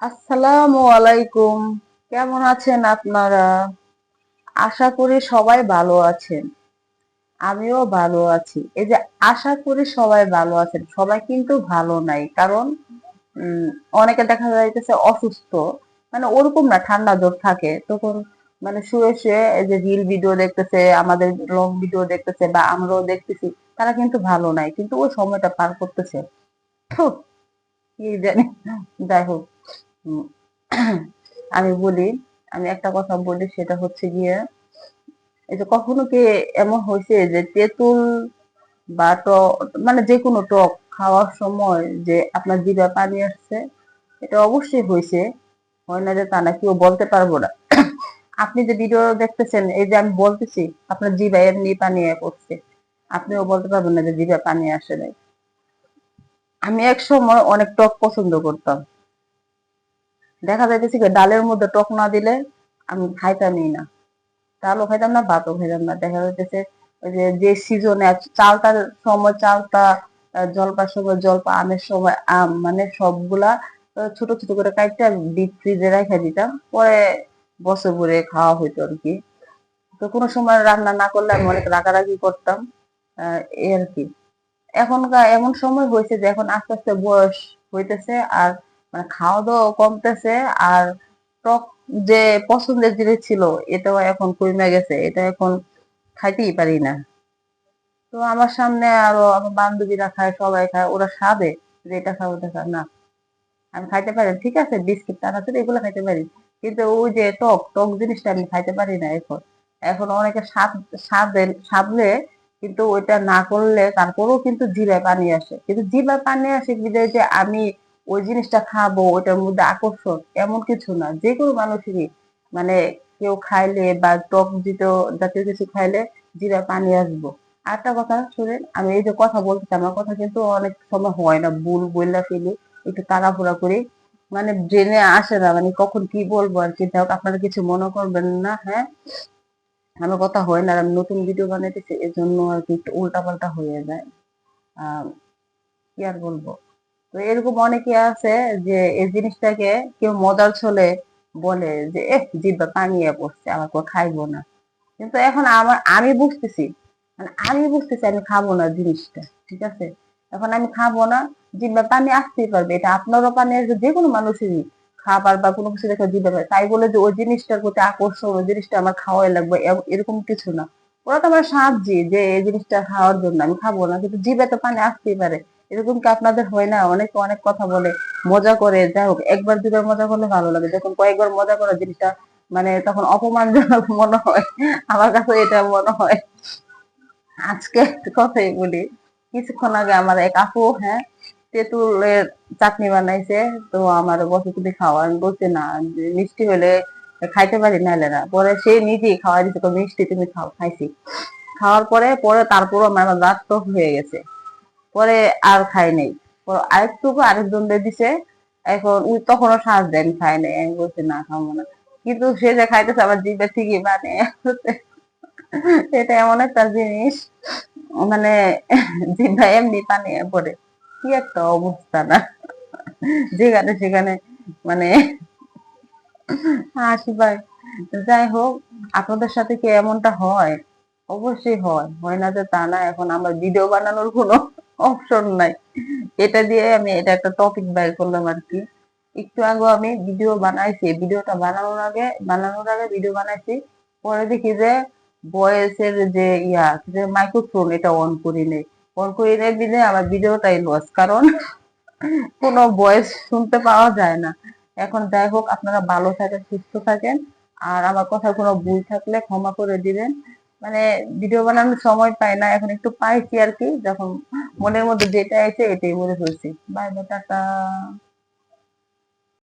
আসসালামু আলাইকুম। কেমন আছেন আপনারা? আশা করি সবাই ভালো আছেন। আমিও ভালো আছি। এই যে আশা করি সবাই ভালো আছেন। সবাই কিন্তু ভালো নাই। কারণ উম অনেকে দেখা যাইতেছে অসুস্থ। মানে ওরকম না, ঠান্ডা জ্বর থাকে। তখন মানে শুয়ে এই যে রিল ভিডিও দেখতেছে, আমাদের লং ভিডিও দেখতেছে বা আমরাও দেখতেছি। তারা কিন্তু ভালো নাই। কিন্তু ওই সময়টা পার করতেছে। থু, কি জানি। যাই হোক। উম আমি বলি, আমি একটা কথা বলি, সেটা হচ্ছে গিয়ে এই যে কখনো কি এমন হয়েছে যে তেঁতুল বা টক, মানে যে কোনো টক খাওয়ার সময় যে আপনার জিভে পানি আসছে? এটা অবশ্যই হয়েছে, হয় না যে তা না, কেউ বলতে পারবো না। আপনি যে ভিডিও দেখতেছেন, এই যে আমি বলতেছি, আপনার জিভায় এমনি পানি পড়ছে, আপনিও বলতে পারবেন না যে জিভে পানি আসে নাই। আমি এক সময় অনেক টক পছন্দ করতাম। দেখা যাইতেছে কি, ডালের মধ্যে টক না দিলে আমি খাইতামই না। চালও খাইতাম না, ভাতও খাইতাম না। দেখা যাইতেছে ওই যে সিজনে চালটার সময় চালটা, জলপার সময় জলপা, আমের সময় আম, মানে সবগুলা ছোট ছোট করে কাইটা ডিপ ফ্রিজে রেখে দিতাম। পরে বছর ভরে খাওয়া হইতো আর কি। তো কোনো সময় রান্না না করলে আমি অনেক রাগারাগি করতাম। এই আর কি। এখনকার এমন সময় হয়েছে যে এখন আস্তে আস্তে বয়স হইতেছে, আর মানে খাওয়া দাওয়া কমতেছে, আর টক যে পছন্দের জিনিস ছিল, এটাও এখন কমে গেছে। এটা এখন খাইতেই পারি না। তো আমার সামনে আরো আমার বান্ধবীরা খায়, সবাই খায়, ওরা স্বাদে যে এটা খাবো ওটা খাবো না, আমি খাইতে পারি না। ঠিক আছে, বিস্কিট চানাচুর এগুলো খাইতে পারি, কিন্তু ওই যে টক টক জিনিসটা আমি খাইতে পারি না এখন। এখন অনেকে সাধলে, কিন্তু ওইটা না করলে তারপরেও কিন্তু জিভে পানি আসে। কিন্তু জিভে পানি আসে বিধায় যে আমি ওই জিনিসটা খাবো, ওইটার মধ্যে আকর্ষণ এমন কিছু না। যে কোনো মানুষেরই মানে কেউ খাইলে বা টক জাতীয় কিছু খাইলে জিভে পানি আসবো। আরেকটা কথা শুনেন, আমি এই যে কথা বলতেছি, আমার কথা কিন্তু অনেক সময় হয় না, ভুল বইলা ফেলি, একটু তাড়াহুড়া করি, মানে ব্রেনে আসে না, মানে কখন কি বলবো আর কি। যাই হোক, আপনারা কিছু মনে করবেন না, হ্যাঁ। আমার কথা হয় না, আর আমি নতুন ভিডিও বানাইতেছি, এই জন্য আর কি একটু উল্টা পাল্টা হয়ে যায়। আহ কি আর বলবো। তো এরকম অনেকে আছে যে এই জিনিসটাকে কেউ মজার ছলে বলে যে জিভে পানি পড়ছে, আমার কেউ খাইবো না। কিন্তু এখন আমি বুঝতেছি, মানে আমি বুঝতেছি আমি খাবো না জিনিসটা। ঠিক আছে, এখন আমি খাবো না, জিভে পানি আসতেই পারবে, এটা আপনারও পানি আসবে, যে কোনো মানুষেরই খাবার বা কোনো কিছু দেখে জিভে পানি। তাই বলে যে ওই জিনিসটার প্রতি আকর্ষণ, ওই জিনিসটা আমার খাওয়াই লাগবে, এরকম কিছু না। ওরা তো আমার সাহায্য, যে এই জিনিসটা খাওয়ার জন্য আমি খাবো না, কিন্তু জিভে তো পানি আসতেই পারে। এরকম কি আপনাদের হয় না? অনেক অনেক কথা বলে, মজা করে। যাই হোক, একবার দুবার মজা করলে ভালো লাগে, যখন কয়েকবার মজা করে জিনিসটা মানে তখন অপমানজনক মনে হয়। আমার কাছে এটা মনে হয়। আজকে একটা কথাই বলি, কিছুক্ষণ আগে আমার এক আপু, হ্যাঁ, তেঁতুলের চাটনি বানাইছে। তো আমার বসে তুমি খাওয়া, আমি বলছি না, যে মিষ্টি হলে খাইতে পারি, নাহলে না। পরে সে নিজেই খাওয়াই দিচ্ছে, তো মিষ্টি তুমি খাও, খাইছি। খাওয়ার পরে পরে তারপরও আমার আমার দাঁত টক হয়ে গেছে। পরে আর খাই নাই। পরে আরেকটুকু আরেকজন দিছে। এখন ওই তখনও সাজ দেয়, আমি খাই নাই, আমি বলছি না, খাবো না। কিন্তু সে যে খাইতেছে, আমার জিভে ঠিকই মানে এটা এমন একটা জিনিস, মানে জিভা এমনি পানি পড়ে। কি একটা অবস্থা না, যেখানে সেখানে মানে হাসি পায়। যাই হোক, আপনাদের সাথে কি এমনটা হয়? অবশ্যই হয়, হয় না যে তা না। এখন আমার ভিডিও বানানোর কোনো অপশন নাই। এটা দিয়ে আমি এটা একটা টপিক বের করলাম আর কি। একটু আগে আমি ভিডিও বানাইছি, ভিডিওটা বানানোর আগে ভিডিও বানাইছি। পরে দেখি যে ভয়েসের যে যে মাইক্রোফোন, এটা অন করি নেই। অন করি নেই দিলে আমার ভিডিওটাই লস, কারণ কোনো ভয়েস শুনতে পাওয়া যায় না। এখন যাই হোক, আপনারা ভালো থাকেন, সুস্থ থাকেন। আর আমার কথা কোনো ভুল থাকলে ক্ষমা করে দিবেন। মানে ভিডিও বানানোর সময় পাই না, এখন একটু পাইছি আর কি। যখন মনের মধ্যে যেটা আছে এটাই বলে ফেলছি। Bye bye, tata.